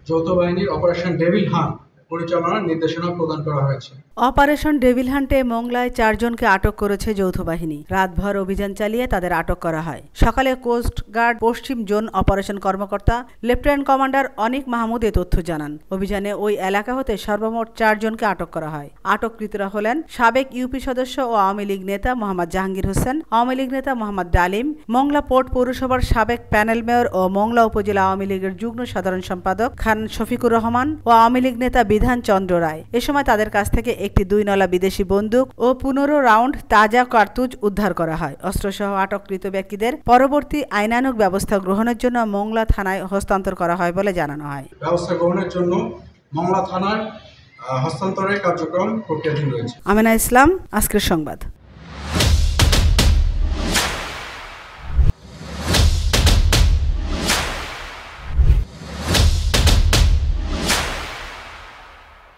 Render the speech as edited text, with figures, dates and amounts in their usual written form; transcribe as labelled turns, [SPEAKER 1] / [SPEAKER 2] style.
[SPEAKER 1] যৌথ বাহিনীর operation devil hunt পরিচালনার নির্দেশনা প্রদান করা হয়েছে।
[SPEAKER 2] অপারেশন ডেভিল হান্টে মোংলায় 4 জনকে আটক করেছে যৌথ বাহিনী। রাতভর অভিযান চালিয়ে তাদের আটক করা হয়। সকালে কোস্ট গার্ড পশ্চিম জোন অপারেশন কর্মকর্তা লেফটেন্যান্ট কমান্ডার অনিক মাহমুদ এ তথ্য জানান। অভিযানে ওই এলাকা হতে সর্বমোট 4 জনকে আটক করা হয়। আটককৃতরা হলেন সাবেক ইউপি সদস্য ও আওয়ামী লীগ নেতা মোহাম্মদ জাহাঙ্গীর হোসেন, আওয়ামী লীগ নেতা মোহাম্মদ ডালিম, মোংলা পোর্ট পৌরসভার সাবেক প্যানেল মেয়র ও মোংলা উপজেলা আওয়ামী লীগের যুগ্ম সাধারণ সম্পাদক খান শফিকুর রহমান ও আওয়ামী লীগ নেতা বিধান চন্দ্র রায়। এ সময় তাদের কাছ থেকে একটি 2 নলা বিদেশি বন্দুক ও 15 রাউন্ড তাজা কার্তুজ উদ্ধার করা হয়। অস্ত্রসহ আটককৃত ব্যক্তিদের পরবর্তী আইনানুগ ব্যবস্থা গ্রহণের জন্য মোংলা থানায় হস্তান্তর করা হয় বলে জানানো হয়।
[SPEAKER 1] ব্যবস্থা গ্রহণের জন্য মোংলা থানায় হস্তান্তরের কার্যক্রম প্রক্রিয়াধীন রয়েছে।
[SPEAKER 2] আমেনা ইসলাম, আজকের সংবাদ।